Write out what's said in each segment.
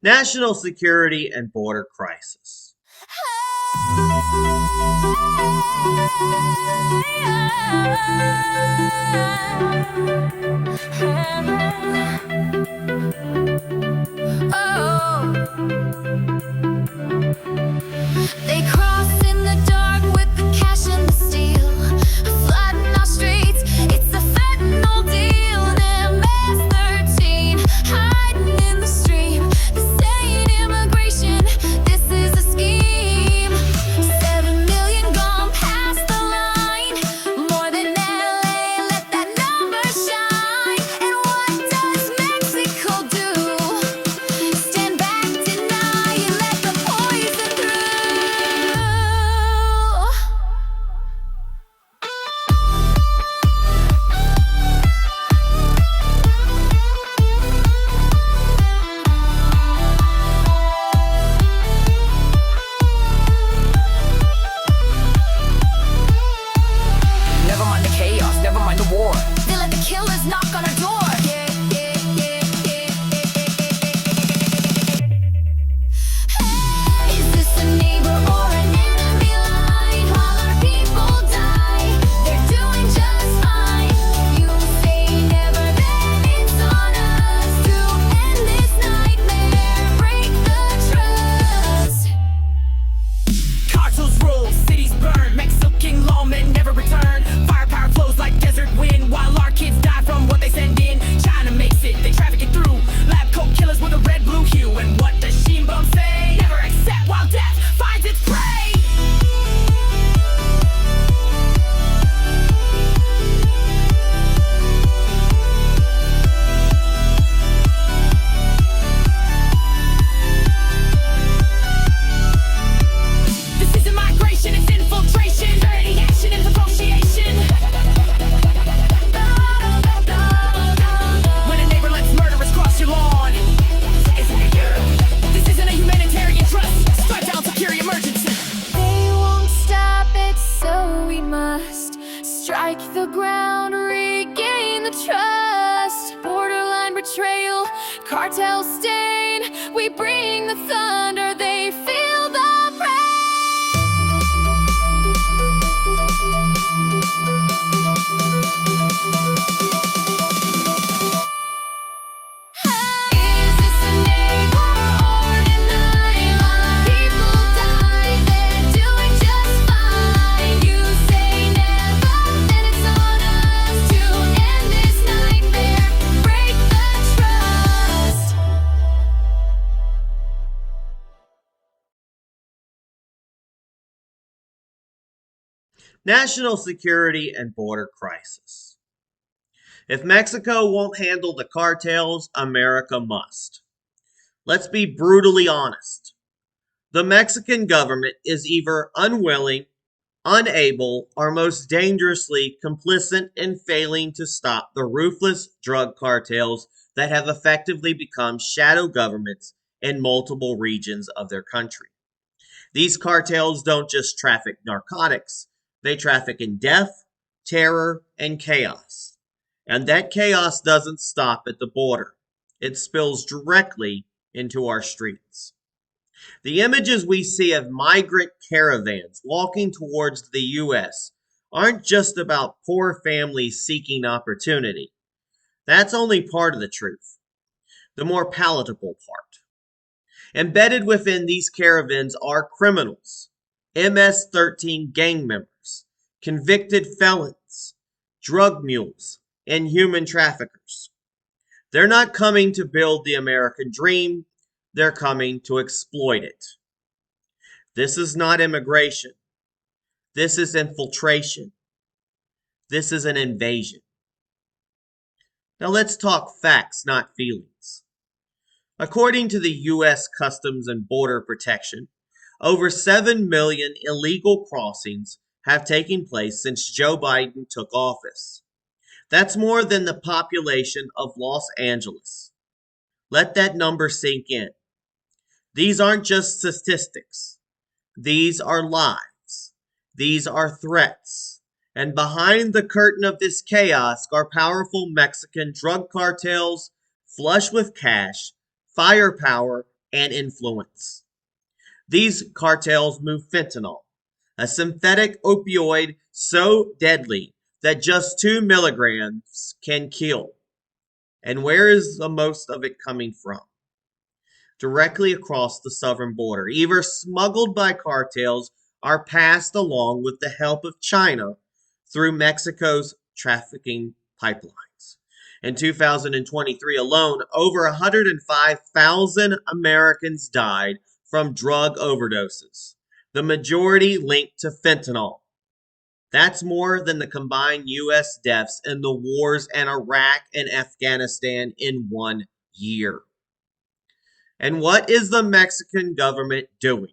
National security and border crisis. They cross in the dark with the cash and the steel, flooding our streets. It's a fentanyl deal. And MS-13 hiding in the stream. This ain't immigration, this is a scheme. 7 million gone past the line, more than LA. Let that number shine. And what does Mexico do? Stand back, deny, and let the poison through. Never mind the chaos, never mind the war. They let the killers knock on our door. Is this a neighbor or an enemy line? While our people die, they're doing just fine. You say never, then it's on us to end this nightmare, break the trust. Cartels rule, cities burn, Mexican lawmen never return. Firepower flows like desert wind, while our kids die from what they send in. China makes it, they traffic it through. Lab coat killers with a red blue hue. And what does Sheen Bum say? Never accept while death finds its prey. This isn't migration, it's infiltration. Dirty action and negotiation. When a neighbor lets murderers cross your lawn, isn't it you? This isn't a humanitarian trust. Strike down security emergency. They won't stop it, so we must strike the ground, regain the trust. Borderline betrayal, cartel stain. We bring the thunder, they feel the Is this a neighbor or an enemy? While our people die, they're doing just fine. You say never, then it's on us to end this nightmare, break the trust. National security and border crisis. If Mexico won't handle the cartels, America must. Let's be brutally honest. The Mexican government is either unwilling, unable, or most dangerously complicit in failing to stop the ruthless drug cartels that have effectively become shadow governments in multiple regions of their country. These cartels don't just traffic narcotics, they traffic in death, terror, and chaos. And that chaos doesn't stop at the border. It spills directly into our streets. The images we see of migrant caravans walking towards the U.S. aren't just about poor families seeking opportunity. That's only part of the truth, the more palatable part. Embedded within these caravans are criminals, MS-13 gang members, convicted felons, drug mules, and human traffickers. They're not coming to build the American dream, they're coming to exploit it. This is not immigration. This is infiltration. This is an invasion. Now let's talk facts, not feelings. According to the U.S. Customs and Border Protection, over 7 million illegal crossings have taken place since Joe Biden took office. That's more than the population of Los Angeles. Let that number sink in. These aren't just statistics. These are lives. These are threats. And behind the curtain of this chaos are powerful Mexican drug cartels, flush with cash, firepower, and influence. These cartels move fentanyl, a synthetic opioid so deadly that just 2 milligrams can kill. And where is the most of it coming from? Directly across the southern border, either smuggled by cartels or passed along with the help of China through Mexico's trafficking pipelines. In 2023 alone, over 105,000 Americans died from drug overdoses, the majority linked to fentanyl. That's more than the combined U.S. deaths in the wars in Iraq and Afghanistan in 1 year. And what is the Mexican government doing?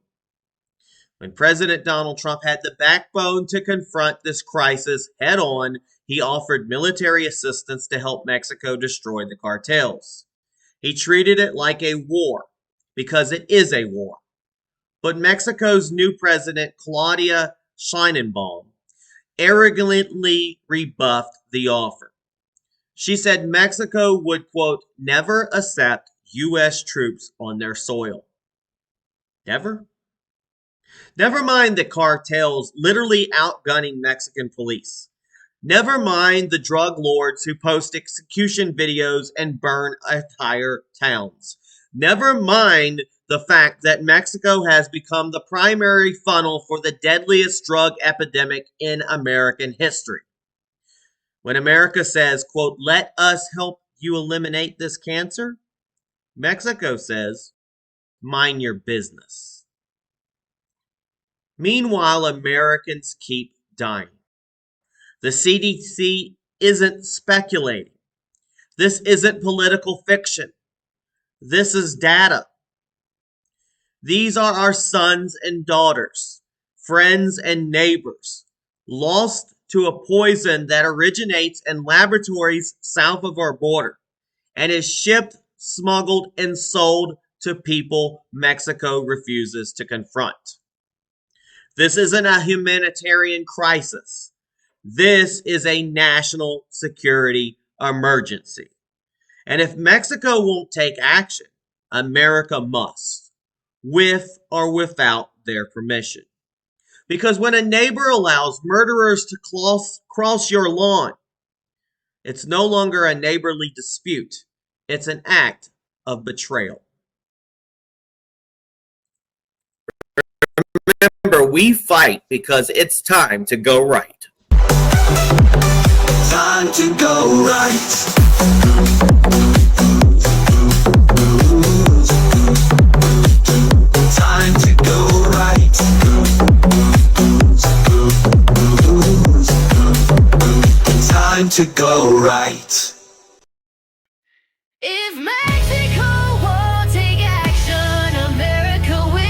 When President Donald Trump had the backbone to confront this crisis head on, he offered military assistance to help Mexico destroy the cartels. He treated it like a war, because it is a war. But Mexico's new president, Claudia Sheinbaum, arrogantly rebuffed the offer. She said Mexico would, quote, never accept U.S. troops on their soil. Never? Never mind the cartels literally outgunning Mexican police. Never mind the drug lords who post execution videos and burn entire towns. Never mind the fact that Mexico has become the primary funnel for the deadliest drug epidemic in American history. When America says, quote, let us help you eliminate this cancer, Mexico says, mind your business. Meanwhile, Americans keep dying. The CDC isn't speculating. This isn't political fiction. This is data. These are our sons and daughters, friends and neighbors, lost to a poison that originates in laboratories south of our border and is shipped, smuggled, and sold to people Mexico refuses to confront. This isn't a humanitarian crisis. This is a national security emergency. And if Mexico won't take action, America must, with or without their permission. Because when a neighbor allows murderers to cross your lawn, it's no longer a neighborly dispute. It's an act of betrayal. Remember, we fight because it's time to go right. Time to go right. Time to go right. Time to go right. If Mexico won't take action, America will.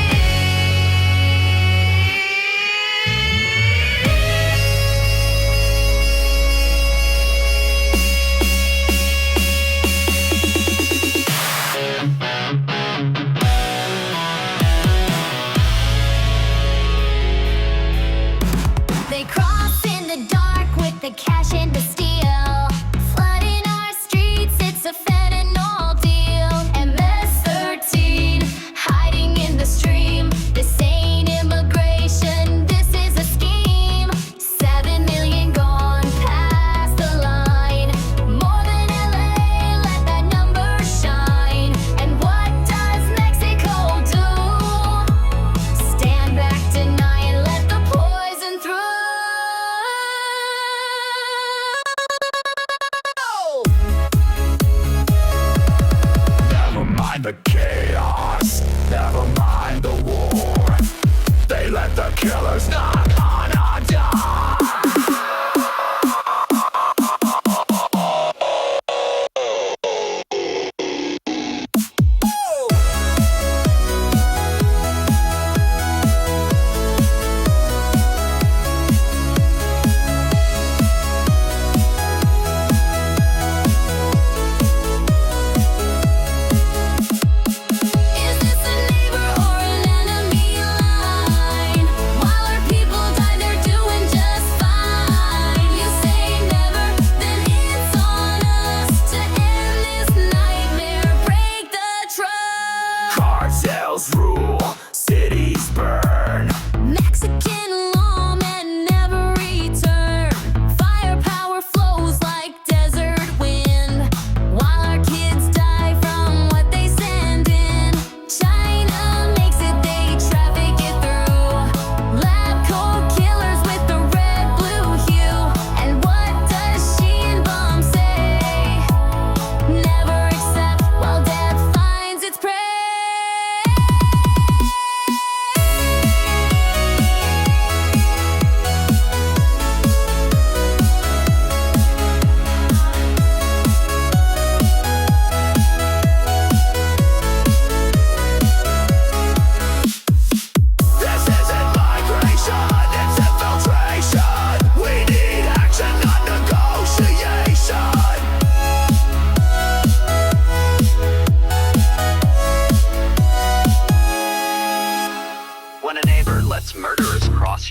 They cross in the dark with the cash and the steel, flooding our streets. It's a fentanyl deal. MS-13 hiding in the stream. This ain't immigration, this is a scheme. 7 million gone past the line. More than LA, let that number shine. And what does Mexico do? Stand back, deny, and let the poison through. Never mind the chaos, never mind the war. They let the killers knock on our door. Is this a neighbor or an enemy line? While our people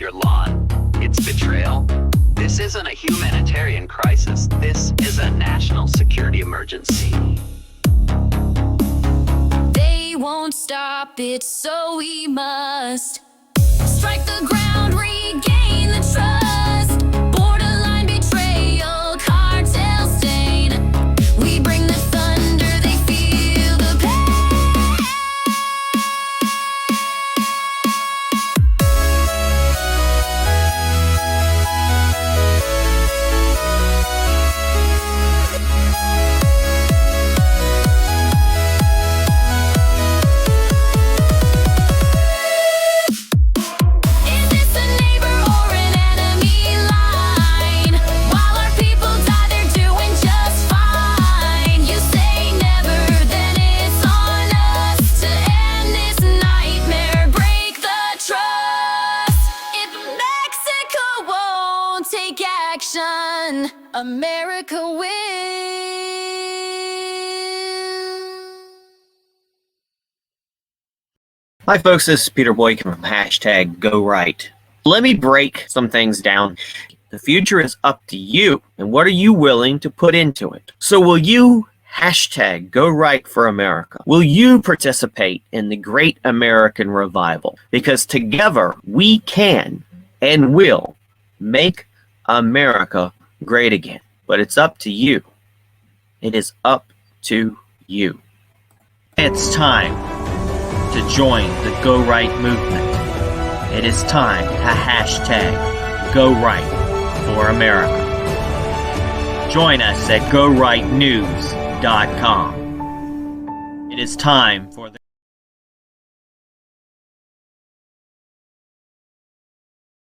your lawn. It's betrayal. This isn't a humanitarian crisis. This is a national security emergency. They won't stop it, so we must strike the ground, regain the trust. Borderline betrayal, cartel stain. We bring the thunder, they feel the pain. Is this a neighbor or an enemy line? While our people die, they're doing just fine. You say never, then it's on us to end this nightmare, break the trust. If Mexico won't take action, America will. Hi folks, this is Peter Boykin from #GoRight. Let me break some things down. The future is up to you, and what are you willing to put into it? So will you #GoRight for America? Will you participate in the great American revival? Because together we can and will make America great again. But it's up to you. It is up to you. It's time to join the Go Right movement. It is time to #GoRight for America. Join us at GoRightNews.com. It is time for the